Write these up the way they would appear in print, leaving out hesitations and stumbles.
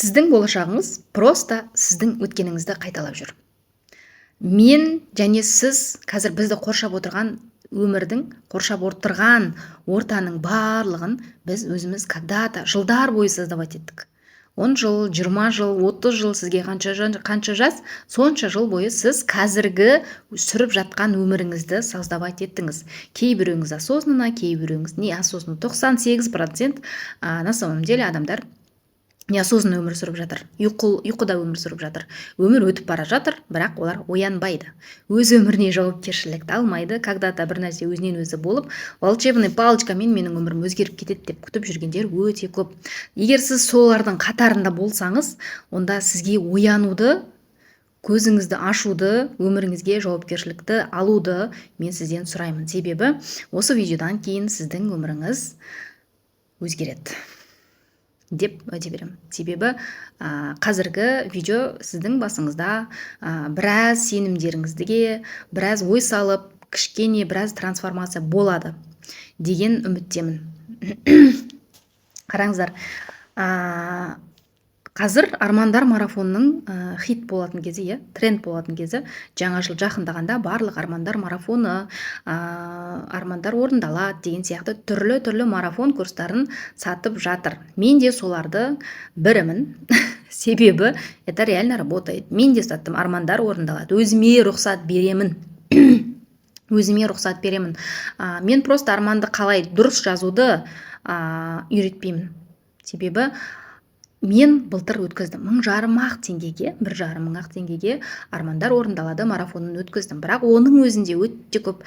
Сіздің болашағыңыз просто сіздің өткеніңізді қайталап жүр. Мен және сіз қазір бізді қоршап отырған өмірдің, қоршап отырған ортаның барлығын біз өзіміз когда-то жылдар бойы создавать еттік. 10 жыл, 20 жыл, 30 жыл сізге қанша жас, сонша жыл бойы сіз қазіргі сүріп жатқан өміріңізді создавать еттіңіз. Кейбіреуіңіз осознанно, кейбіреуіңіз неосознанно. 98% на самом деле адамдар неосознанно өмір сүріп жатыр. Ұйқыда өмір сүріп жатыр. Өмір өтіп бара жатыр, бірақ олар оянбайды. Өз өміріне жауапкершілікті алмайды. Когда-то бір нәрсе өзінен өзі болып, волшебный палочкамен менің өмірім өзгеріп кетеді деп күтіп жүргендер өте көп. Егер сіз солардың қатарында болсаңыз, онда сізге оянуды, көзіңізді ашуды, өміріңізге жауапкершілікті алуды мен сізден сұраймын. Себебі осы видеодан кейін сіздің өміріңіз өзгереді деп уәде беремін. Себебі қазіргі видео сіздің басыңызда біраз сенімдеріңізге, біраз ой салып, кішкене біраз трансформация болады деген үміттемін. Қараңыздар, қазір армандар марафонының хит болатын кезі, тренд болатын кезі, жаңа жыл жақындағанда барлық армандар марафоны, армандар орындалады деген сияқты түрлі марафон курстарын сатып жатыр. Мен де соларды бірімін. Себебі это реально работает. Мен де саттым, армандар орындалады. Өзіме рұқсат беремін. Мен просто арманды қалай дұрыс жазуды үйретпеймін. Себебі мен былтыр өткіздім 1,5 теңгеге, 1,5 мың теңгеге армандар орындалады марафонын өткіздім. Бірақ оның өзінде өте көп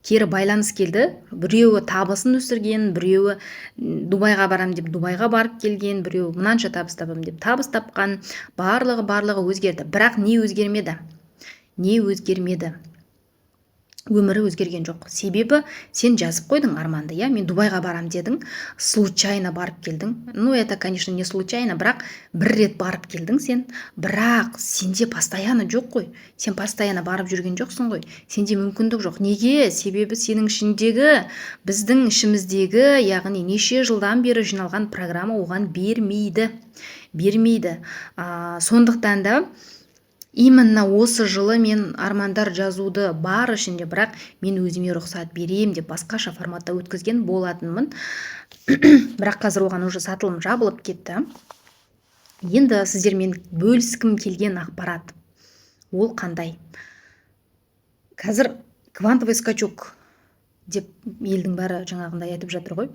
кері байланыс келді. Біреуі табысын өсірген, біреуі Дубайға барам деп Дубайға барып келген, біреуі мынанша табыс табам деп табыс тапқан. Барлығы өзгерді. Бірақ не өзгермеді? Өмірі өзгерген жоқ. Себебі сен жазып қойдың арманды, мен Дубайға барам дедің, случайно барып келдің. Это, конечно, не случайно, бірақ бір рет барып келдің сен. Бірақ сенде постоянно жоқ қой. Сен постоянно барып жүрген жоқсың ғой. Сенде мүмкіндік жоқ. Неге? Себебі сенің ішіндегі, біздің ішіміздегі, яғни неше жылдан бері жиналған программа оған бермейді. Сондықтан да именно осы жылы мен армандар жазуды бар ішінде, бірақ мен өзіме рұқсат берем деп басқаша форматта өткізген болатынмын. Бірақ қазір оған уже сатылым жабылып кетті. Енді сіздермен бөліскім келген ақпарат. Ол қандай? Қазір квантовый скачок деп елдің бәрі жаңағындай айтып жатыр ғой.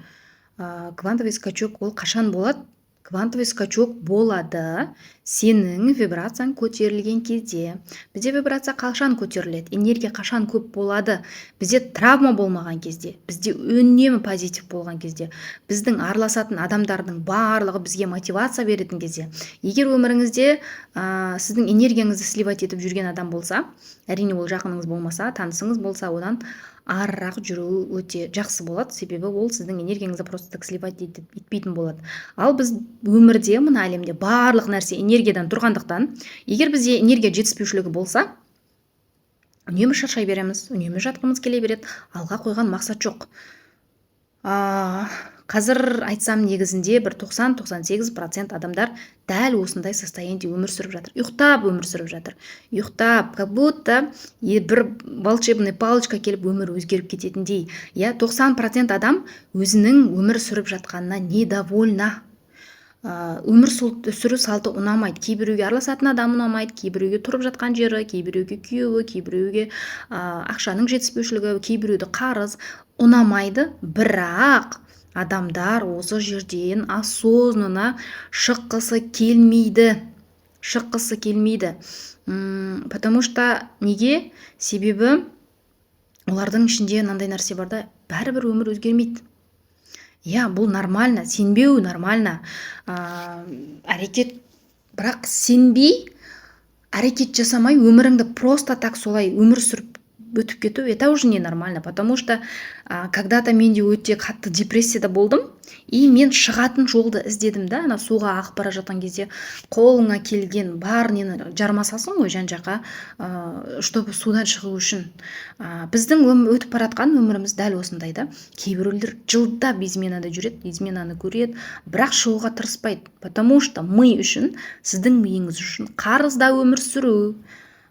Квантовый скачок ол қашан болады? Квантовый скачок болады сенің вибрацияң көтерілген кезде. Бізде вибрация қашан көтеріледі? Энергия қашан көп болады? Бізде травма болмаған кезде, бізде үнемі позитив болған кезде, біздің араласатын адамдардың барлығы бізге мотивация беретін кезде. Егер өміріңізде сіздің энергияңызды сливать етіп жүрген адам болса, әрине ол жақыныңыз болмаса, танысыңыз болса, одан арырақ жүру өте жақсы болады. Себебі ол сіздің энергияңызды просто так сливать етпейтін болады. Ал біз өмірде, мына әлемде барлық нәрсе энергиядан тұрғандықтан, егер бізде энергия жетіспеушілігі болса, үнемі шаршай береміз, үнемі жатқымыз келе береді, алға қойған мақсат жоқ. Қазір айтсам негізінде бір 90-98% адамдар дәл осындай состояниеде өмір сүріп жатыр. Ұйықтап өмір сүріп жатыр. Как будто бір волшебный палочка келіп өмір өзгеріп кететіндей. 90% адам өзінің өмір сүріп жатқанына недовольна. Өмір сүру салты ұнамайды. Кейбіреуге араласатын адам ұнамайды, кейбіреуге тұрып жатқан жері, кейбіреуге күйеуі, кейбіреуге ақшаның жетіспеушілігі, кейбіреуді қарыз ұнамайды. Бірақ адамдар осы жерден осознанно шыққысы келмейді. Потому что неге? Себебі олардың ішінде мынандай нәрсе бар да, бәрібір өмір өзгермейді. Бұл нормально, сенбеу нормально. Бірақ сенбей, әрекет жасамай, өміріңді просто так солай өмір сүріп өтіп кету, это уже ненормально, потому что когда-то мен де өте қатты депрессияда болдым, и мен шығатын жолды іздедім да, ана суға ағып бара жатқан кезде қолыңа келген бар нені жарма салсың ғой жан жаққа, чтобы судан шығу үшін. Біздің өтіп бара жатқан өміріміз дәл осындай да. Кейбіреулер жылдап изменада жүреді, изменаны көреді, бірақ шығуға тырыспайды, потому что ми үшін, сіздің миыңыз үшін қарызда өмір сүру,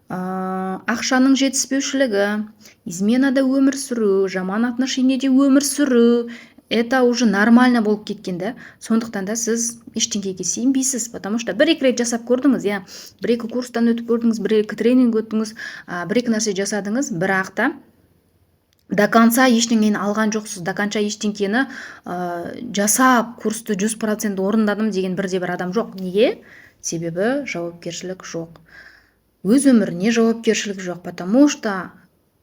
ақшаның жетіспеушілігі, изменада өмір сүру, жаман отношениеде өмір сүру, это уже нормально болып кеткен да. Сондықтан да сіз ештеңеге сенбейсіз, потому что бір-екі рет жасап көрдіңіз, иә, бір-екі курстан өтіп көрдіңіз, бір-екі тренинг өттіңіз, бір-екі нәрсе жасадыңыз, бірақ та до конца ештеңені алған жоқсыз, до конца ештеңені жасап курсты 100% орындадым деген бірде-бір адам жоқ. Неге? Себебі жауапкершілік жоқ. Өз өміріне жауапкершілік жоқ, потому что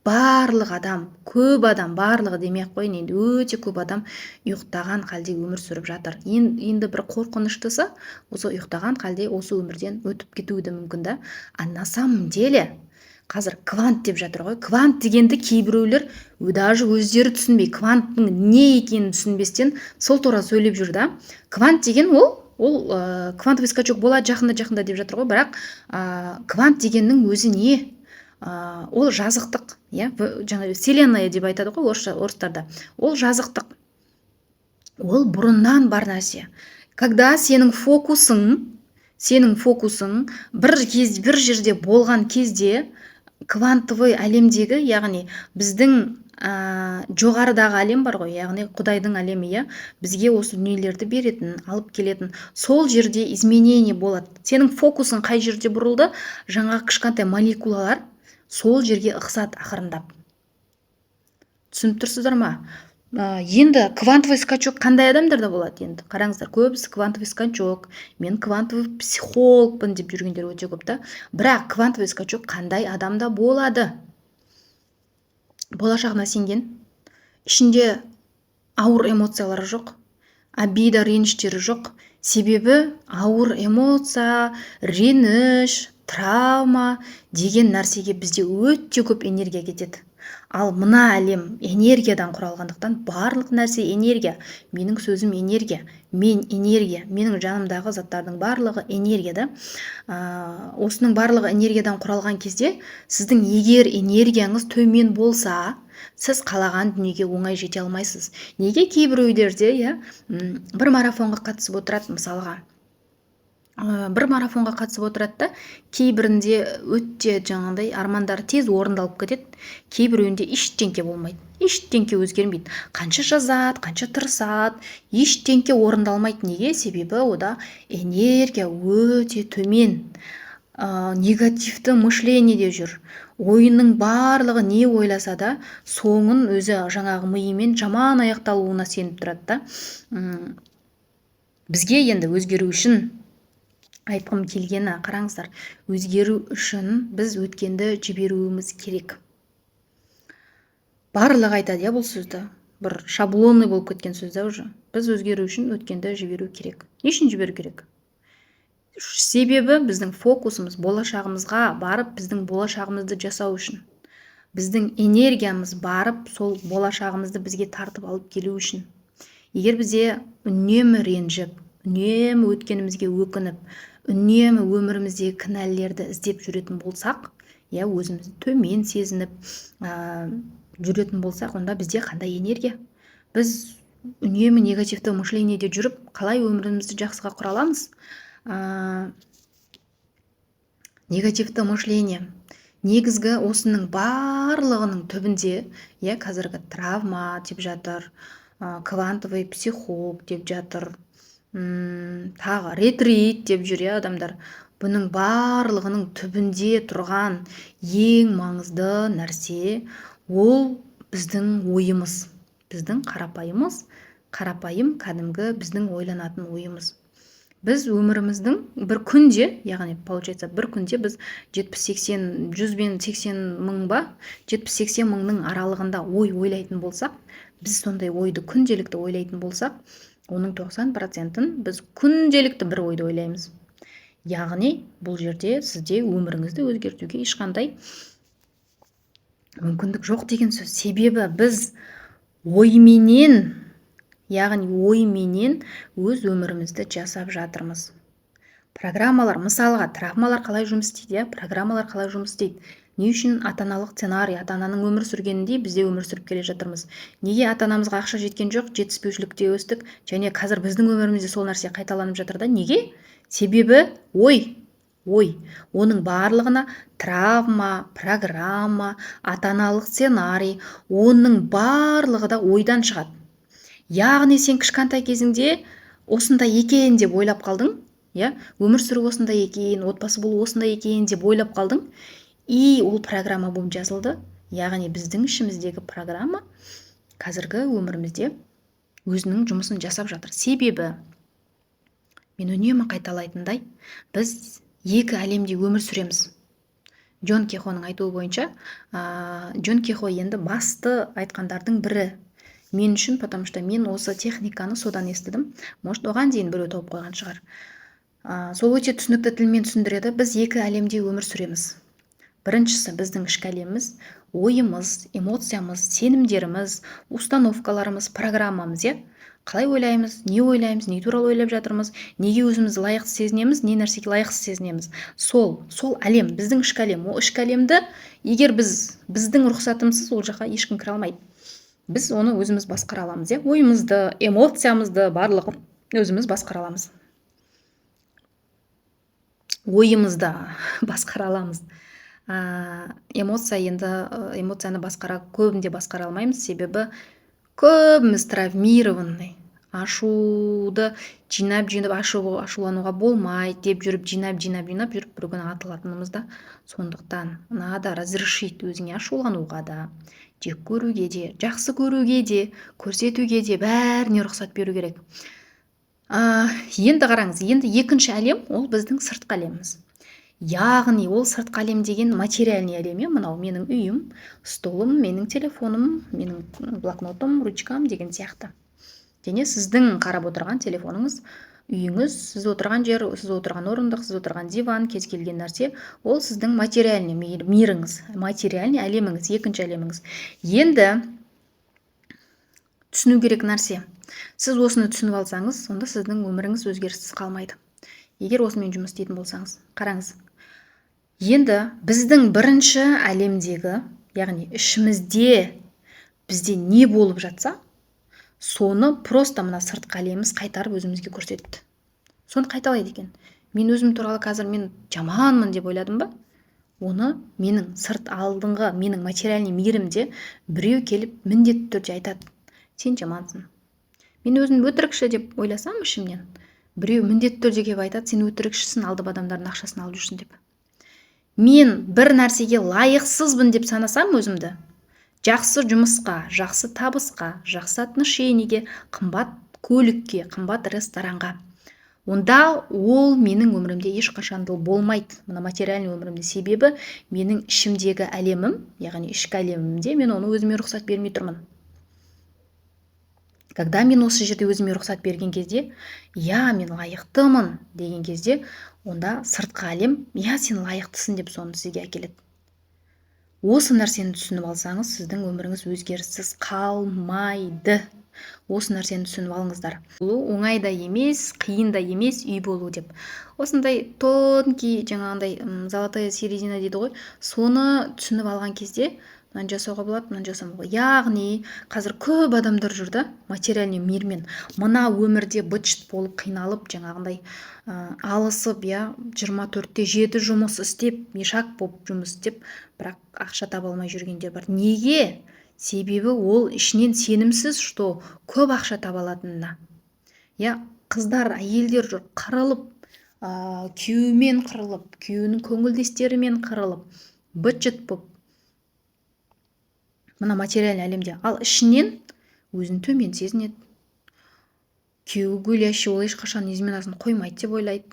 барлық адам, көп адам, барлығы демей-ақ қояйын, енді өте көп адам ұйықтаған халде өмір сүріп жатыр. Енді бір қорқыныштысы, осы ұйықтаған халде осы өмірден өтіп кетуі де мүмкін да. А на самом деле қазір квант деп жатыр ғой. Квант дегенді кейбіреулер даже өздері түсінбей, кванттың не екенін түсінбестен сол тура сөйлеп жүр да. Квант деген ол квантовый скачок болады жақында деп жатыр ғой, бірақ квант дегеннің өзі не? Ол жазықтық, иә, жаңа вселенная деп айтады ғой орыстарда. Ол жазықтық. Ол бұрыннан бар нәрсе. Когда сенің фокусың бір жерде болған кезде, квантовый әлемдегі, яғни біздің жоғарыдағы әлем бар ғой, яғни Құдайдың әлемі, иә, бізге осы дүниелерді беретін, алып келетін, сол жерде изменение болады. Сенің фокусың қай жерде бұрылды, жаңағы кішкентай молекулалар сол жерге ықсат ақырындап. Түсініп тұрсыздар ма? Енді квантовый скачок қандай адамдарда болады енді? Қараңыздар, көбісі квантовый скачок, мен квантовый психологпын деп жүргендер өте көп та. Бірақ квантовый скачок қандай адамда болады? Болашағына сенген, ішінде ауыр эмоциялары жоқ, обида, реніштері жоқ. Себебі ауыр эмоция, реніш, травма деген нәрсеге бізде өте көп энергия кетеді. Ал мына әлем энергиядан құралғандықтан барлық нәрсе энергия. Менің сөзім энергия, мен энергия, менің жанымдағы заттардың барлығы энергия да. Осының барлығы энергиядан құралған кезде, сіздің егер энергияңыз төмен болса, сіз қалаған дүниеге оңай жете алмайсыз. Неге кейбіреулерде, иә, бір марафонға қатысып отырады, мысалға. Бір марафонға қатысып отырады да, кейбірінде өте жаңағыдай армандары тез орындалып кетеді, кейбіреуінде ештеңке болмайды, ештеңке өзгермейді. Қанша жазады, қанша тырысады, ештеңке орындалмайды. Неге? Себебі ода энергия өте төмен. Негативті мышлениеде жүр. Ойының барлығы не ойласа да, соңын өзі жаңағы миымен жаман аяқталуына сеніп тұрады да. Бізге енді өзгеру үшін айтқым келгені, қараңыздар, өзгеру үшін біз өткенді жіберуіміз керек. Барлығы айтады, бұл сөзді, бір шаблонный болып кеткен сөзді уже. Біз өзгеру үшін өткенді жіберу керек. Не үшін жіберу керек? Себебі біздің фокусымыз болашағымызға барып, біздің болашағымызды жасау үшін. Біздің энергиямыз барып, сол болашағымызды бізге тартып алып келу үшін. Егер бізде үнемі ренжіп, үнемі өткенімізге өкініп, үнемі өміріміздегі кінәлілерді іздеп жүретін болсақ, иә, өзімізді төмен сезініп жүретін болсақ, онда бізде қандай энергия? Біз үнемі негативті мышлениеде жүріп, қалай өмірімізді жақсыға құра аламыз? Негативті мышление. Негізгі осының барлығының түбінде, иә, қазіргі травма деп жатыр, квантовый психолог деп жатыр, тағы ретрит деп жүр, адамдар. Бұның барлығының түбінде тұрған ең маңызды нәрсе ол біздің ойымыз. Біздің қарапайым кәдімгі біздің ойланатын ойымыз. Біз өміріміздің бір күнде, яғни получается бір күнде біз 70-80, 100 бен 80 мың ба, 70-80 мыңның аралығында ой ойлайтын болсақ, біз сондай ойды күнделікті ойлайтын болсақ, оның 90%-ын біз күнделікті бір ойды ойлаймыз. Яғни бұл жерде сізде өміріңізді өзгертуге ешқандай мүмкіндік жоқ деген сөз. Себебі біз ойменен, яғни ойменен өз өмірімізді жасап жатырмыз. Программалар, мысалға, травмалар қалай жұмыс істейді, иә? Программалар қалай жұмыс істейді? Не үшін ата-аналық сценарий, ата-ананың өмір сүргеніндей біз де өмір сүріп келе жатырмыз? Неге ата-анамызға ақша жеткен жоқ, жетіспеушілікте өстік, және қазір біздің өмірімізде сол нәрсе қайталанып жатыр да? Неге? Себебі ой. Оның барлығына травма, программа, ата-аналық сценарий, оның барлығы да ойдан шығады. Яғни сен кішкентай кезіңде осындай екен деп ойлап қалдың, иә, өмір сүру осындай екен, отбасы болу осындай екен деп ойлап қалдың, и ол программа болып жазылды. Яғни біздің ішіміздегі программа қазіргі өмірімізде өзінің жұмысын жасап жатыр. Себебі мен үнемі қайталайтындай, біз екі әлемде өмір сүреміз. Джон Кехоның айтуы бойынша, Джон Кехо енді басты айтқандардың бірі. Мен үшін, потому что мен осы техниканы содан естідім. Может, оған дейін біреу тауып қойған шығар. Сол өте түсінікті тілмен түсіндіреді. Біз екі әлемде өмір сүреміз. Біріншісі біздің ішкі әлеміміз, ойымыз, эмоциямыз, сенімдеріміз, установкаларымыз, программамыз, иә? Қалай ойлаймыз, не туралы ойлап жатырмыз, неге өзімізді лайықсыз сезінеміз, не нәрсеге лайықсыз сезінеміз. Сол әлем, біздің ішкі әлем. Ол ішкі әлемді егер біздің рұқсатымызсыз ол жаққа ешкім кіре алмайды. Біз оны өзіміз басқара аламыз, иә? Ойымызды, эмоциямызды барлығын өзіміз басқара аламыз. Ойымызды басқара аламыз. Эмоцияны көбінде басқара алмаймыз, себебі көбіміз травмированный. Ашуды жинап ашулануға болмайды деп жүріп, жинап жүріп, бір күні атылатынымыз да сондықтан. Надо разрешить өзіңе ашулануға да, жек көруге де, жақсы көруге де, көрсетуге де бәріне рұқсат беру керек. Енді қараңыз, енді екінші әлем ол біздің сыртқы әлеміміз. Яғни ол сыртқы әлем деген материальный әлем, мынау менің үйім, столым, менің телефоным, менің блокнотым, ручкам деген сияқты. Және сіздің қарап отырған телефоныңыз, үйіңіз, сіз отырған жер, сіз отырған орындық, сіз отырған диван, кез келген нәрсе, ол сіздің материальный миріңіз, материальный әлеміңіз, екінші әлеміңіз. Енді түсіну керек нәрсе. Сіз осыны түсініп алсаңыз, сонда сіздің өміріңіз өзгеріссіз қалмайды. Егер осымен жұмыс істейтін болсаңыз, қараңыз. Енді біздің бірінші әлемдегі, яғни ішімізде бізде не болып жатса, соны просто мына сыртқы әлеміміз қайтарып өзімізге көрсетті. Соны қайталайды екен. Мен өзім туралы қазір мен жаманмын деп ойладым ба? Оны менің менің материальный мирімде біреу келіп міндетті түрде айтады. Сен жамансың. Мен өзім өтірікші деп ойласам ішімнен, біреу міндетті түрде келіп айтады, сен өтірікшісің, алдап адамдардың ақшасын алып жүрсің деп. Мен бір нәрсеге лайықсызбын деп санасам өзімді, жақсы жұмысқа, жақсы табысқа, жақсы отношениеге, қымбат көлікке, қымбат ресторанға, онда ол менің өмірімде ешқашанда болмайды, мына материальный өмірімде. Себебі менің ішімдегі әлемім, яғни ішкі әлемімде мен оны өзіме рұқсат бермей тұрмын. Когда мен осы жерде өзіме рұқсат берген кезде, мен лайықтымын деген кезде, онда сыртқы әлем, сен лайықтысың деп соны сізге әкеледі. Осы нәрсені түсініп алсаңыз, сіздің өміріңіз өзгеріссіз қалмайды. Осы нәрсені түсініп алыңыздар. Бұл оңай да емес, қиын да емес үй болу деп. Осындай тонкий, жаңағындай золотая середина дейді ғой, соны түсініп алған кезде мынаны жасауға болады, мынаны жасамауға. Яғни қазір көп адамдар жүр да, материальный мирмен. Мына өмірде быт-шыт болып қиналып, жаңағындай алысып, 24/7 жұмыс істеп, мешак болып жұмыс істеп, бірақ ақша таба алмай жүргендер бар. Неге? Себебі ол ішінен сенімсіз, что көп ақша таба алатынына. Қыздар, әйелдер жүр қырылып, күйеуімен қырылып, күйеуінің көңілдестерімен қырылып, быт-шыт болып мына материальный әлемде, ал ішінен өзін төмен сезінеді. Күйеуі гулящий, ол ешқашан изменасын қоймайды деп ойлайды.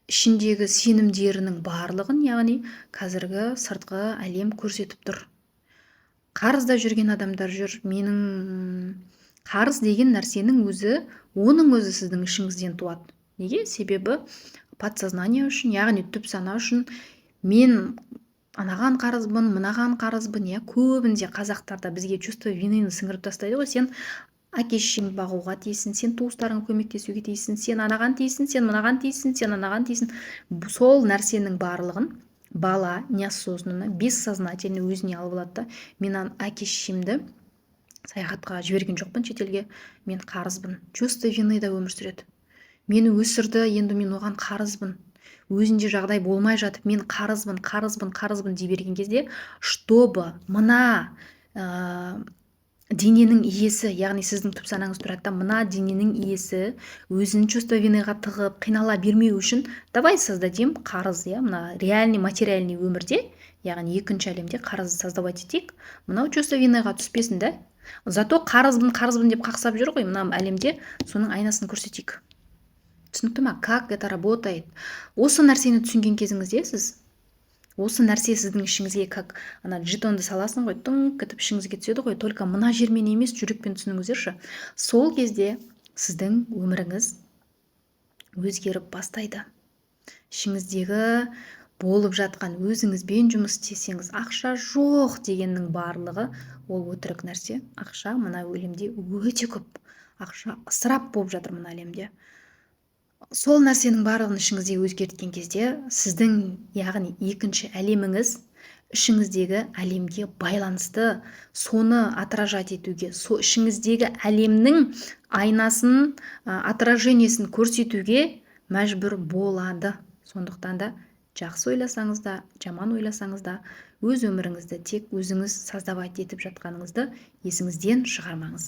Ішіндегі сенімдерінің барлығын, яғни қазіргі сыртқы әлем көрсетіп тұр. Қарызда жүрген адамдар жүр. Менің қарыз деген нәрсенің өзі, оның өзі сіздің ішіңізден туады. Неге? Себебі подсознание үшін, яғни түп сана үшін мен анаған қарызбын, мынаған қарызбын, иә, көбінде қазақтарда бізге чувство винаны сіңіріп тастайды ғой. Сен әке шешеңді бағуға тиіссің, сен туыстарыңа көмектесуге тиіссің, сен анаған тиіссің, сен мынаған тиіссің, сен анаған тиіссің. Сол нәрсенің барлығын бала неосознанно, бессознательно өзіне алып алады да. Мен әке шешемді саяхатқа жіберген жоқпын шетелге, мен қарызбын. Чувство винада өмір сүреді. Мені өсірді, енді мен оған қарызбын. Өзінде жағдай болмай жатып, мен қарызбын дей берген кезде, чтобы мына дененің иесі, яғни сіздің түп санаңыз тұрады да, мына дененің иесі өзін чувство винаға тығып, қинала бермеу үшін давай создадим қарыз, иә, мына реальный материальный өмірде, яғни екінші әлемде қарызды создавать етейік, мынау чувство винаға түспесін да. Зато қарызбын деп қақсап жүр ғой мына әлемде, соның айнасын көрсетейік. Түсінікті ма? Как это работает? Осы нәрсені түсінген кезіңізде сіз, осы нәрсе сіздің ішіңізге как ана жетонды саласың ғой, тыңқ етіп ішіңізге түседі ғой, только мына жермен емес, жүрекпен түсініңіздерші. Сол кезде сіздің өміріңіз өзгеріп бастайды. Ішіңіздегі болып жатқан, өзіңізбен жұмыс істесеңіз, ақша жоқ дегеннің барлығы ол өтірік нәрсе. Ақша мына әлемде өте көп. Ақша ысырап болып жатыр мына әлемде. Сол нәрсенің барлығын ішіңізде өзгерткен кезде сіздің, яғни екінші әлеміңіз ішіңіздегі әлемге байланысты, соны отражать етуге, ішіңіздегі әлемнің айнасын, отражениесін көрсетуге мәжбүр болады. Сондықтан да жақсы ойласаңыз да, жаман ойласаңыз да, өз өміріңізді тек өзіңіз создавать етіп жатқаныңызды есіңізден шығармаңыз.